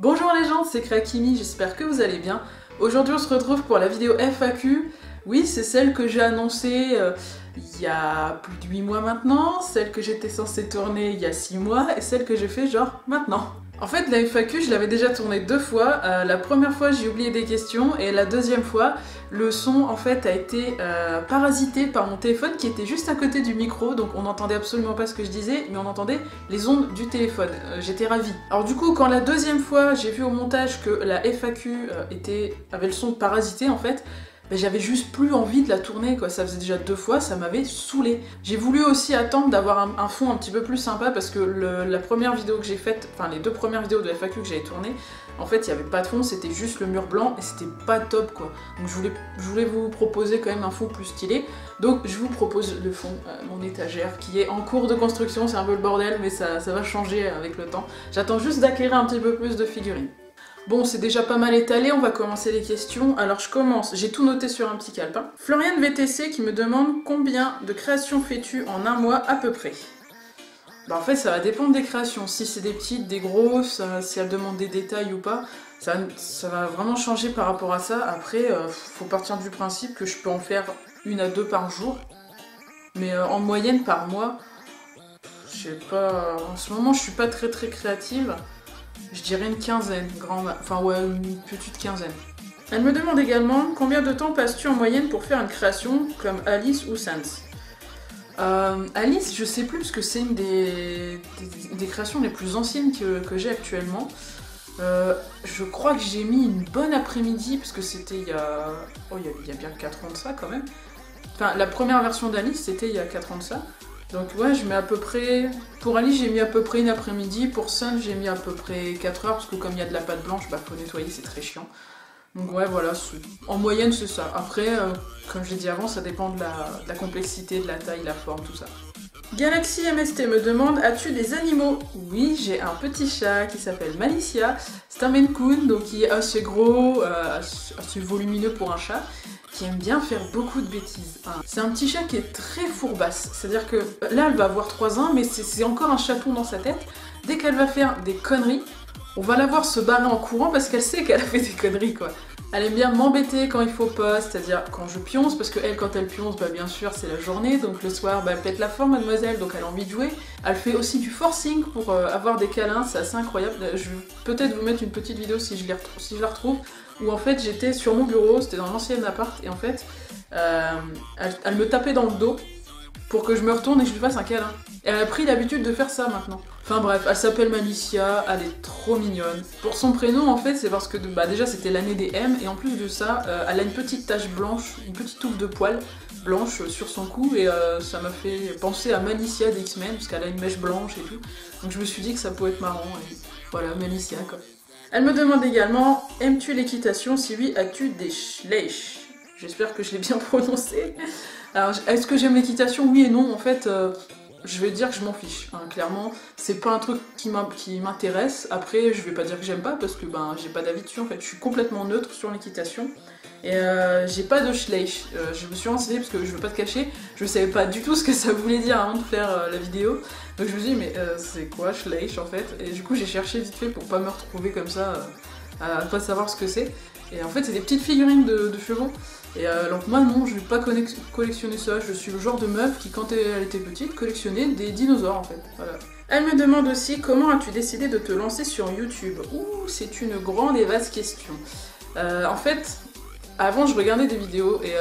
Bonjour les gens, c'est Krakimi, j'espère que vous allez bien. Aujourd'hui on se retrouve pour la vidéo FAQ. Oui, c'est celle que j'ai annoncée il y a plus de 8 mois maintenant, celle que j'étais censée tourner il y a 6 mois et celle que j'ai fait genre maintenant. En fait, la FAQ, je l'avais déjà tournée 2 fois. La première fois, j'ai oublié des questions et la deuxième fois, le son en fait a été parasité par mon téléphone qui était juste à côté du micro, donc on n'entendait absolument pas ce que je disais, mais on entendait les ondes du téléphone. J'étais ravie. Alors du coup, quand la deuxième fois, j'ai vu au montage que la FAQ avait le son parasité en fait, j'avais juste plus envie de la tourner quoi, ça faisait déjà 2 fois, ça m'avait saoulé. J'ai voulu aussi attendre d'avoir un fond un petit peu plus sympa parce que la première vidéo que j'ai faite, enfin les 2 premières vidéos de FAQ que j'avais tournées, en fait il n'y avait pas de fond, c'était juste le mur blanc et c'était pas top quoi. Donc je voulais vous proposer quand même un fond plus stylé, donc je vous propose le fond, mon étagère qui est en cours de construction, c'est un peu le bordel mais ça va changer avec le temps. J'attends juste d'acquérir un petit peu plus de figurines. Bon, c'est déjà pas mal étalé, on va commencer les questions. Alors je commence, j'ai tout noté sur un petit calepin. Floriane VTC qui me demande combien de créations fais-tu en un mois à peu près? Bah en fait ça va dépendre des créations, si c'est des petites, des grosses, si elles demandent des détails ou pas, ça va vraiment changer par rapport à ça. Après, faut partir du principe que je peux en faire 1 à 2 par jour, mais en moyenne par mois, je sais pas, en ce moment je suis pas très créative. Je dirais une quinzaine, enfin ouais, une petite quinzaine. Elle me demande également combien de temps passes-tu en moyenne pour faire une création comme Alice ou Sans. Alice, je sais plus parce que c'est une des créations les plus anciennes que j'ai actuellement. Je crois que j'ai mis une bonne après-midi parce que c'était il y a bien 4 ans de ça quand même. Enfin, la première version d'Alice c'était il y a 4 ans de ça. Donc ouais, je mets à peu près... Pour Alice, j'ai mis à peu près une après-midi. Pour Sun, j'ai mis à peu près 4 heures, parce que comme il y a de la pâte blanche, bah faut nettoyer, c'est très chiant. Donc ouais, voilà, en moyenne, c'est ça. Après, comme je l'ai dit avant, ça dépend de la complexité, de la taille, la forme, tout ça. Galaxy MST me demande, as-tu des animaux? Oui, j'ai un petit chat qui s'appelle Malicia. C'est un Maine Coon, donc il est assez gros, assez volumineux pour un chat, qui aime bien faire beaucoup de bêtises. C'est un petit chat qui est très fourbasse, c'est-à-dire que là elle va avoir 3 ans, mais c'est encore un chaton dans sa tête. Dès qu'elle va faire des conneries, on va la voir se barrer en courant parce qu'elle sait qu'elle a fait des conneries quoi. Elle aime bien m'embêter quand il faut pas, c'est-à-dire quand je pionce, parce que elle quand elle pionce, bah bien sûr c'est la journée, donc le soir bah, elle pète la forme mademoiselle, donc elle a envie de jouer. Elle fait aussi du forcing pour avoir des câlins, c'est assez incroyable. Je vais peut-être vous mettre une petite vidéo si je la retrouve, où en fait j'étais sur mon bureau, c'était dans l'ancien appart, et en fait elle me tapait dans le dos pour que je me retourne et que je lui fasse un câlin. Et elle a pris l'habitude de faire ça maintenant. Enfin bref, elle s'appelle Malicia, elle est trop mignonne. Pour son prénom en fait, c'est parce que bah, déjà c'était l'année des M, et en plus de ça, elle a une petite tache blanche, une petite touffe de poils blanche sur son cou, et ça m'a fait penser à Malicia des X-Men, parce qu'elle a une mèche blanche et tout. Donc je me suis dit que ça pouvait être marrant, et voilà, Malicia quoi. Elle me demande également, aimes-tu l'équitation? Si oui, as-tu des schleich? J'espère que je l'ai bien prononcé. Alors, est-ce que j'aime l'équitation? Oui et non, en fait, je vais dire que je m'en fiche. Hein, clairement, c'est pas un truc qui m'intéresse. Après, je vais pas dire que j'aime pas, parce que ben, j'ai pas d'avis dessus, en fait. Je suis complètement neutre sur l'équitation. Et j'ai pas de schleich. Je me suis renseignée, parce que je veux pas te cacher, je savais pas du tout ce que ça voulait dire avant de faire la vidéo. Donc je me suis dit, mais c'est quoi schleich, en fait? Et du coup, j'ai cherché vite fait pour pas me retrouver comme ça, à pas savoir ce que c'est. Et en fait, c'est des petites figurines de chevaux. Et donc moi non, je vais pas collectionner ça, je suis le genre de meuf qui quand elle était petite collectionnait des dinosaures en fait, voilà. Elle me demande aussi comment as-tu décidé de te lancer sur YouTube? Ouh, c'est une grande et vaste question. En fait, avant je regardais des vidéos et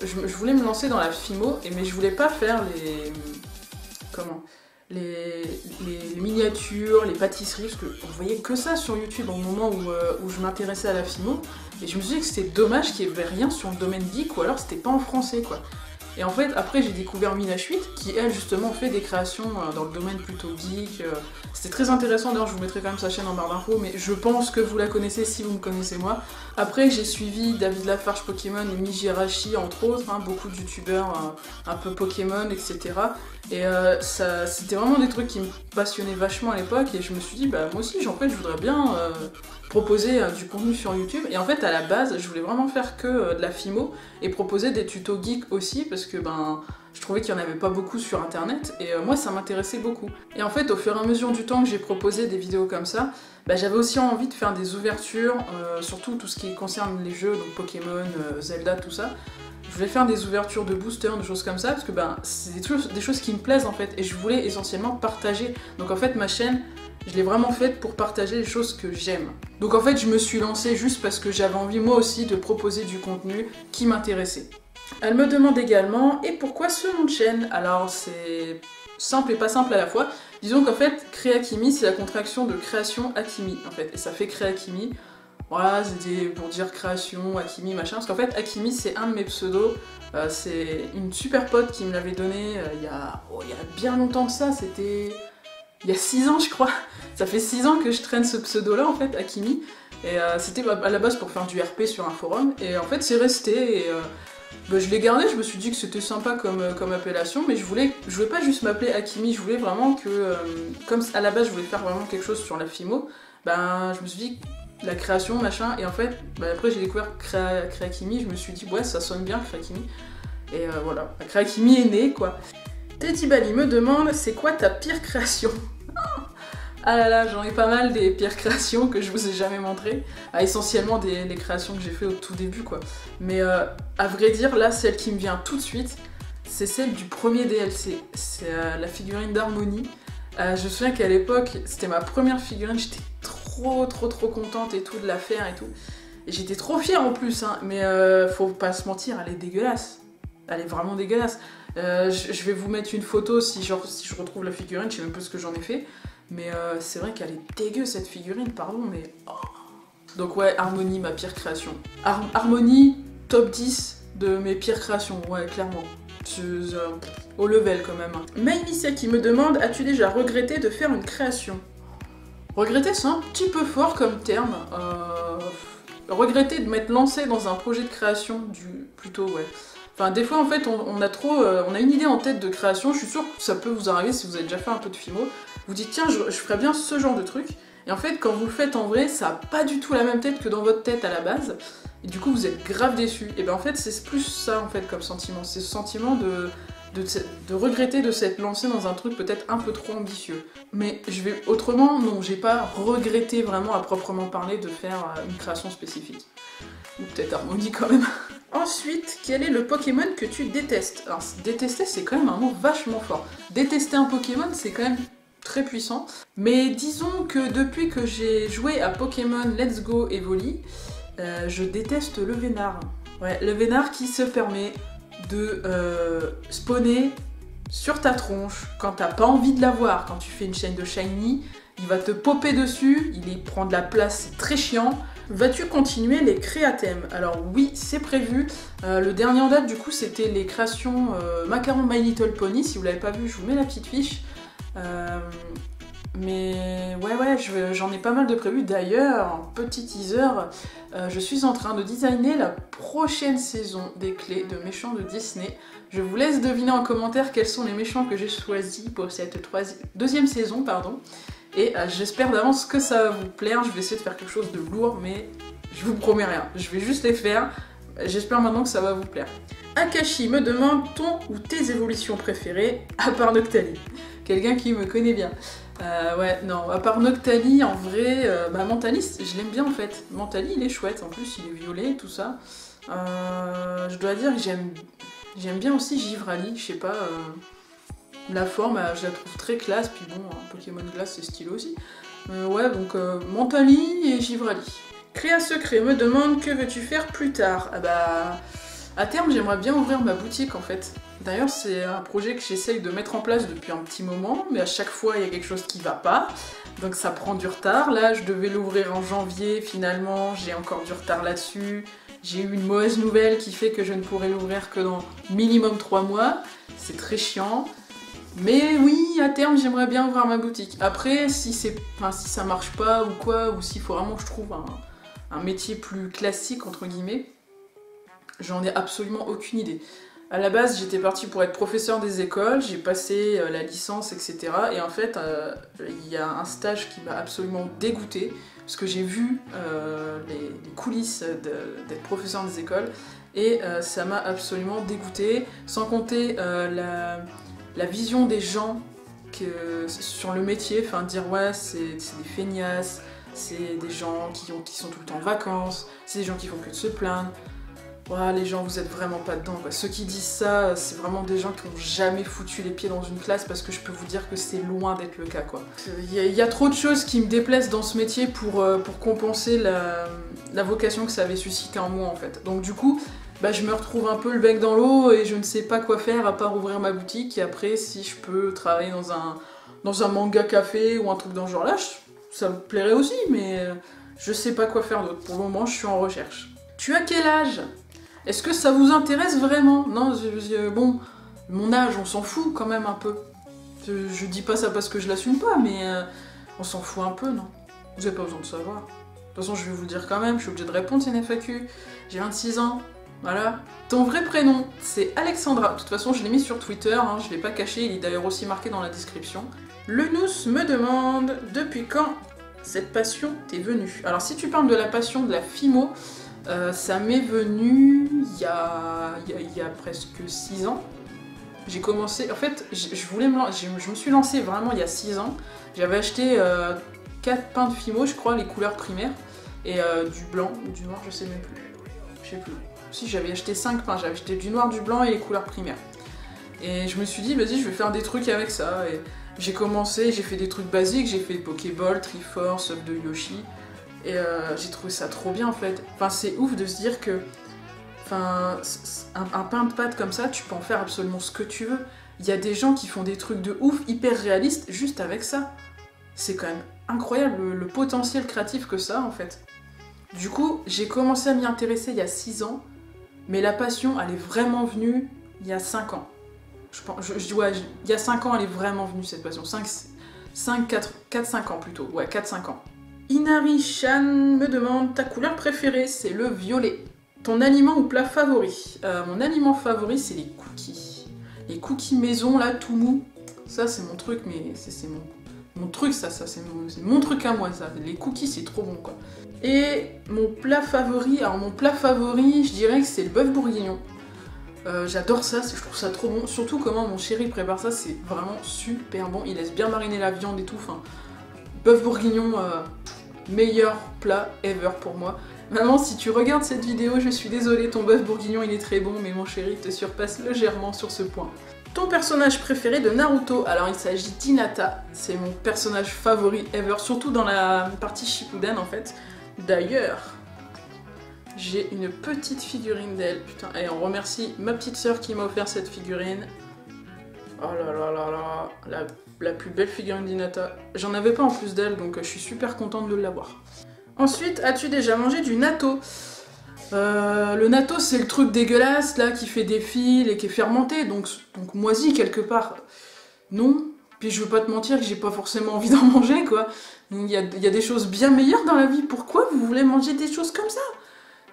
je voulais me lancer dans la Fimo, mais je voulais pas faire les miniatures, les pâtisseries, parce qu'on voyait que ça sur YouTube au moment où je m'intéressais à la Fimo, et je me suis dit que c'était dommage qu'il n'y avait rien sur le domaine geek, ou alors c'était pas en français quoi. Et en fait, après j'ai découvert Minachuit, qui elle justement fait des créations dans le domaine plutôt geek. C'était très intéressant, d'ailleurs je vous mettrai quand même sa chaîne en barre d'infos, mais je pense que vous la connaissez si vous me connaissez moi. Après j'ai suivi David Lafarge Pokémon et Mijirachi entre autres, hein, beaucoup de youtubeurs un peu Pokémon, etc. Et c'était vraiment des trucs qui me passionnaient vachement à l'époque, et je me suis dit bah moi aussi en fait je voudrais bien proposer du contenu sur YouTube. Et en fait à la base je voulais vraiment faire que de la Fimo et proposer des tutos geeks aussi, parce que ben Je trouvais qu'il n'y en avait pas beaucoup sur internet et moi ça m'intéressait beaucoup. Et en fait au fur et à mesure du temps que j'ai proposé des vidéos comme ça, bah, j'avais aussi envie de faire des ouvertures, surtout tout ce qui concerne les jeux, donc Pokémon, Zelda, tout ça. Je voulais faire des ouvertures de boosters, des choses comme ça, parce que ben, c'est des choses qui me plaisent en fait, et je voulais essentiellement partager. Donc en fait ma chaîne, je l'ai vraiment faite pour partager les choses que j'aime. Donc en fait je me suis lancée juste parce que j'avais envie moi aussi de proposer du contenu qui m'intéressait. Elle me demande également, et pourquoi ce nom de chaîne? Alors c'est simple et pas simple à la fois. Disons qu'en fait, Créakimi, c'est la contraction de création Akimi, en fait, et ça fait Créakimi. Voilà, c'était pour dire création, Akimi, machin, parce qu'en fait, Akimi, c'est un de mes pseudos, c'est une super pote qui me l'avait donné il y a bien longtemps de ça, c'était il y a 6 ans, je crois. Ça fait 6 ans que je traîne ce pseudo-là, en fait, Akimi, et c'était à la base pour faire du RP sur un forum, et en fait, c'est resté, et bah, je l'ai gardé, je me suis dit que c'était sympa comme appellation, mais je voulais pas juste m'appeler Akimi, je voulais vraiment que, comme à la base je voulais faire vraiment quelque chose sur la Fimo, ben je me suis dit la création, machin, et en fait, bah, après j'ai découvert Créakimi, je me suis dit ouais ça sonne bien Créakimi, et voilà, Créakimi est né quoi. Teddy Bali me demande c'est quoi ta pire création? Ah là là, j'en ai pas mal des pires créations que je vous ai jamais montrées. Ah, essentiellement les créations que j'ai fait au tout début quoi. Mais à vrai dire, là, celle qui me vient tout de suite, c'est celle du premier DLC. C'est la figurine d'Harmonie. Je me souviens qu'à l'époque, c'était ma première figurine, j'étais trop contente et tout de la faire et tout. Et j'étais trop fière en plus, hein. Mais faut pas se mentir, elle est dégueulasse. Elle est vraiment dégueulasse. Je vais vous mettre une photo si je retrouve la figurine, je sais même pas ce que j'en ai fait. Mais c'est vrai qu'elle est dégueu cette figurine, pardon, mais... Oh. Donc ouais, Harmonie, ma pire création. Harmonie, top 10 de mes pires créations, ouais, clairement. Au level quand même. Maïmissia qui me demande, as-tu déjà regretté de faire une création? Regretter, c'est un petit peu fort comme terme. Regretter de m'être lancé dans un projet de création, plutôt, ouais. Enfin, des fois, en fait, on a une idée en tête de création, je suis sûre que ça peut vous arriver si vous avez déjà fait un peu de Fimo. Vous dites, tiens, je ferais bien ce genre de truc. Et en fait, quand vous le faites en vrai, ça n'a pas du tout la même tête que dans votre tête à la base. Et du coup, vous êtes grave déçu. Et ben en fait, c'est plus ça, en fait, comme sentiment. C'est ce sentiment de regretter de s'être lancé dans un truc peut-être un peu trop ambitieux. Mais autrement, non, j'ai pas regretté vraiment à proprement parler de faire une création spécifique. Ou peut-être Harmonie quand même. Ensuite, quel est le Pokémon que tu détestes? Alors, détester, c'est quand même un mot vachement fort. Détester un Pokémon, c'est quand même très puissant. Mais disons que depuis que j'ai joué à Pokémon Let's Go Evoli, je déteste le Vénard. Ouais, le Vénard qui se permet de spawner sur ta tronche quand t'as pas envie de l'avoir. Quand tu fais une chaîne de Shiny, il va te popper dessus, il prend de la place, c'est très chiant. Vas-tu continuer les créathèmes? Alors oui, c'est prévu. Le dernier en date, du coup, c'était les créations Macaron My Little Pony. Si vous l'avez pas vu, je vous mets la petite fiche. Mais ouais, j'en ai pas mal de prévus. D'ailleurs, en petit teaser, je suis en train de designer la prochaine saison des clés de méchants de Disney. Je vous laisse deviner en commentaire quels sont les méchants que j'ai choisis pour cette deuxième saison, pardon. Et j'espère d'avance que ça va vous plaire. Je vais essayer de faire quelque chose de lourd, mais je vous promets rien. Je vais juste les faire. J'espère maintenant que ça va vous plaire. Akashi me demande ton ou tes évolutions préférées, à part Noctali. Quelqu'un qui me connaît bien. Ouais, non, à part Noctali, en vrai, Mentali, je l'aime bien en fait. Mentali, il est chouette, en plus, il est violet, tout ça. Je dois dire que j'aime bien aussi Givrali, je sais pas... La forme, je la trouve très classe, puis bon, un Pokémon glace, c'est stylé aussi. Ouais, donc Mentali et Givrali. Créa Secret me demande que veux-tu faire plus tard? Ah bah, à terme, j'aimerais bien ouvrir ma boutique en fait. D'ailleurs, c'est un projet que j'essaye de mettre en place depuis un petit moment, mais à chaque fois, il y a quelque chose qui va pas. Donc ça prend du retard. Là, je devais l'ouvrir en janvier, finalement, j'ai encore du retard là-dessus. J'ai eu une mauvaise nouvelle qui fait que je ne pourrai l'ouvrir que dans minimum 3 mois. C'est très chiant. Mais oui, à terme, j'aimerais bien ouvrir ma boutique. Après, si ça marche pas ou quoi, ou s'il faut vraiment que je trouve un métier plus classique, entre guillemets, j'en ai absolument aucune idée. À la base, j'étais partie pour être professeur des écoles, j'ai passé la licence, etc. Et en fait, il y a un stage qui m'a absolument dégoûtée. parce que j'ai vu les coulisses d'être professeur des écoles, et ça m'a absolument dégoûtée, sans compter la vision des gens sur le métier, enfin dire ouais c'est des feignasses, c'est des gens qui sont tout le temps en vacances, c'est des gens qui font que de se plaindre. Ouais, les gens, vous êtes vraiment pas dedans, quoi. Ceux qui disent ça, c'est vraiment des gens qui n'ont jamais foutu les pieds dans une classe, parce que je peux vous dire que c'est loin d'être le cas, quoi. Il y a trop de choses qui me déplaisent dans ce métier pour compenser la vocation que ça avait suscité en moi, en fait. Donc du coup, bah, je me retrouve un peu le bec dans l'eau et je ne sais pas quoi faire à part ouvrir ma boutique. Et après, si je peux travailler dans un manga café ou un truc dans ce genre-là, ça me plairait aussi, mais je sais pas quoi faire d'autre. Pour le moment, je suis en recherche. Tu as quel âge ? Est-ce que ça vous intéresse vraiment ? Non, bon, mon âge, on s'en fout quand même un peu. Je dis pas ça parce que je l'assume pas, mais on s'en fout un peu, non ? Vous avez pas besoin de savoir. De toute façon, je vais vous le dire quand même, je suis obligée de répondre, c'est une FAQ. J'ai 26 ans, voilà. Ton vrai prénom, c'est Alexandra. De toute façon, je l'ai mis sur Twitter, hein, je l'ai pas caché, il est d'ailleurs aussi marqué dans la description. Le nous me demande, depuis quand cette passion t'est venue ? Alors, si tu parles de la passion de la FIMO, ça m'est venu il y a presque 6 ans. J'ai commencé, en fait, je me suis lancée vraiment il y a 6 ans. J'avais acheté 4 pains de Fimo, je crois, les couleurs primaires, et du blanc ou du noir, je sais même plus. Je sais plus. Si, j'avais acheté 5 pains, j'avais acheté du noir, du blanc et les couleurs primaires. Et je me suis dit, vas-y, je vais faire des trucs avec ça. Et j'ai commencé, j'ai fait des trucs basiques, j'ai fait Pokéball, Triforce, œuf de Yoshi. Et j'ai trouvé ça trop bien en fait. Enfin, c'est ouf de se dire que un pain de pâte comme ça, tu peux en faire absolument ce que tu veux. Il y a des gens qui font des trucs de ouf, hyper réalistes, juste avec ça. C'est quand même incroyable le potentiel créatif que ça a en fait. Du coup, j'ai commencé à m'y intéresser il y a 6 ans, mais la passion, elle est vraiment venue il y a 5 ans. Il y a 5 ans, elle est vraiment venue cette passion. 4-5 ans plutôt. Ouais, 4-5 ans. Inari-chan me demande ta couleur préférée, c'est le violet. Ton aliment ou plat favori ? Mon aliment favori, c'est les cookies. Les cookies maison, là, tout mou. Ça, c'est mon truc, mais c'est mon truc, ça c'est mon truc à moi, ça. Les cookies, c'est trop bon, quoi. Et mon plat favori, je dirais que c'est le bœuf bourguignon. J'adore ça, je trouve ça trop bon. Surtout comment mon chéri prépare ça, c'est vraiment super bon. Il laisse bien mariner la viande et tout, enfin... Bœuf bourguignon, meilleur plat ever pour moi. Maman, si tu regardes cette vidéo, je suis désolée, ton bœuf bourguignon il est très bon, mais mon chéri te surpasse légèrement sur ce point. Ton personnage préféré de Naruto ? Alors il s'agit d'Hinata, c'est mon personnage favori ever, surtout dans la partie Shippuden en fait. D'ailleurs, j'ai une petite figurine d'elle, putain, et on remercie ma petite sœur qui m'a offert cette figurine. Oh là là là là, la plus belle figurine d'Hinata. J'en avais pas en plus d'elle, donc je suis super contente de l'avoir. Ensuite, as-tu déjà mangé du natto ? Le natto, c'est le truc dégueulasse, là, qui fait des fils et qui est fermenté, donc moisi quelque part. Non. Puis je veux pas te mentir que j'ai pas forcément envie d'en manger, quoi. Il y a des choses bien meilleures dans la vie. Pourquoi vous voulez manger des choses comme ça ?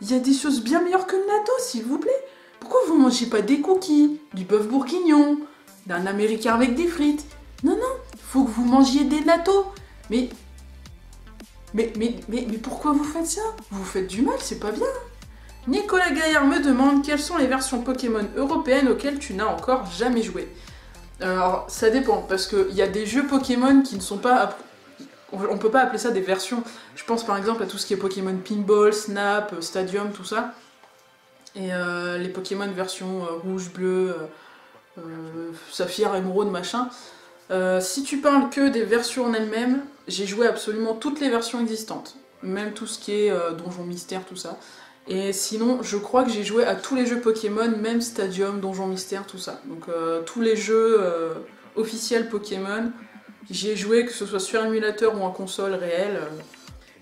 Il y a des choses bien meilleures que le natto, s'il vous plaît. Pourquoi vous mangez pas des cookies, du bœuf bourguignon, d'un américain avec des frites ? Non, faut que vous mangiez des nattos. Mais pourquoi vous faites ça ? Vous vous faites du mal, c'est pas bien. Nicolas Gaillard me demande quelles sont les versions Pokémon européennes auxquelles tu n'as encore jamais joué. Alors, ça dépend, parce qu'il y a des jeux Pokémon qui ne sont pas... On peut pas appeler ça des versions. Je pense par exemple à tout ce qui est Pokémon Pinball, Snap, Stadium, tout ça. Et les Pokémon version rouge, bleu, saphir, émeraude, machin. Si tu parles que des versions en elles-mêmes, j'ai joué absolument toutes les versions existantes. Même tout ce qui est Donjon Mystère, tout ça. Et sinon, je crois que j'ai joué à tous les jeux Pokémon, même Stadium, Donjon Mystère, tout ça. Donc tous les jeux officiels Pokémon, j'y ai joué, que ce soit sur émulateur ou en console réelle.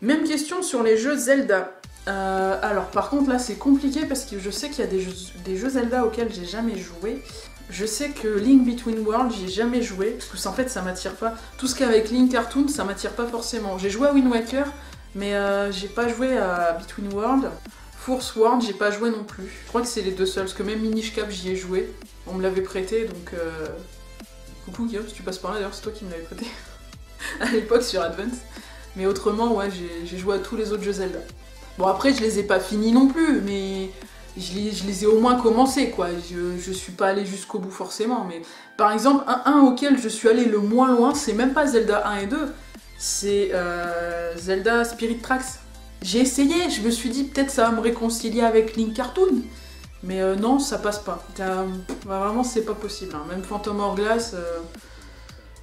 Même question sur les jeux Zelda. Alors par contre là c'est compliqué parce que je sais qu'il y a des jeux Zelda auxquels j'ai jamais joué. Je sais que Link Between Worlds, j'ai jamais joué, parce que en fait ça m'attire pas. Tout ce qui est avec Link Cartoon, ça m'attire pas forcément. J'ai joué à Wind Waker, mais j'ai pas joué à Between Worlds. Force World, j'ai pas joué non plus. Je crois que c'est les deux seuls, parce que même Minish Cap, j'y ai joué. On me l'avait prêté, donc... Coucou Guillaume, si tu passes par là, d'ailleurs, c'est toi qui me l'avais prêté. À l'époque, sur Advance. Mais autrement, ouais, j'ai joué à tous les autres jeux Zelda. Bon, après, je les ai pas finis non plus, mais je les ai au moins commencés, quoi. Je suis pas allée jusqu'au bout forcément, mais par exemple, un auquel je suis allée le moins loin, c'est même pas Zelda 1 et 2, c'est Zelda Spirit Tracks. J'ai essayé, je me suis dit peut-être ça va me réconcilier avec Link Cartoon, mais non, ça passe pas. Vraiment, c'est pas possible. Hein. Même Phantom Hourglass,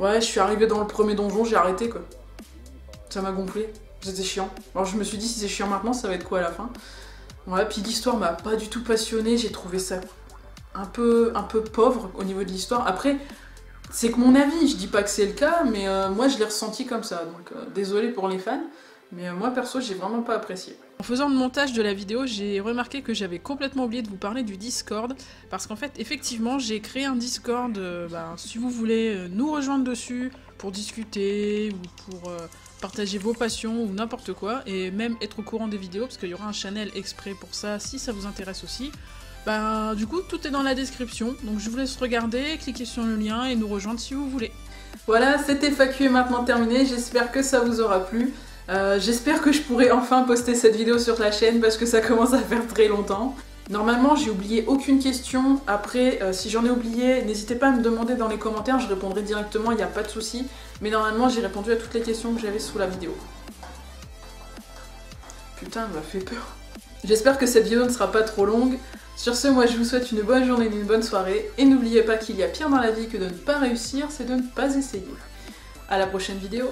ouais, je suis arrivée dans le premier donjon, j'ai arrêté, quoi. Ça m'a gonflé, c'était chiant. Alors je me suis dit, si c'est chiant maintenant, ça va être quoi à la fin? Ouais, puis l'histoire m'a pas du tout passionnée, j'ai trouvé ça un peu pauvre au niveau de l'histoire. Après, c'est que mon avis, je dis pas que c'est le cas, mais moi je l'ai ressenti comme ça, donc désolé pour les fans, mais moi perso j'ai vraiment pas apprécié. En faisant le montage de la vidéo, j'ai remarqué que j'avais complètement oublié de vous parler du Discord, parce qu'en fait, effectivement, j'ai créé un Discord, si vous voulez nous rejoindre dessus, pour discuter, ou pour partager vos passions, ou n'importe quoi, et même être au courant des vidéos, parce qu'il y aura un channel exprès pour ça, si ça vous intéresse aussi. Du coup, tout est dans la description, donc je vous laisse regarder, cliquer sur le lien et nous rejoindre si vous voulez. Voilà, cette FAQ est maintenant terminée, j'espère que ça vous aura plu. J'espère que je pourrai enfin poster cette vidéo sur la chaîne parce que ça commence à faire très longtemps. Normalement, j'ai oublié aucune question. Après, si j'en ai oublié, n'hésitez pas à me demander dans les commentaires, je répondrai directement, il n'y a pas de souci. Mais normalement, j'ai répondu à toutes les questions que j'avais sous la vidéo. Putain, elle m'a fait peur. J'espère que cette vidéo ne sera pas trop longue. Sur ce, moi je vous souhaite une bonne journée et une bonne soirée. Et n'oubliez pas qu'il y a pire dans la vie que de ne pas réussir, c'est de ne pas essayer. À la prochaine vidéo.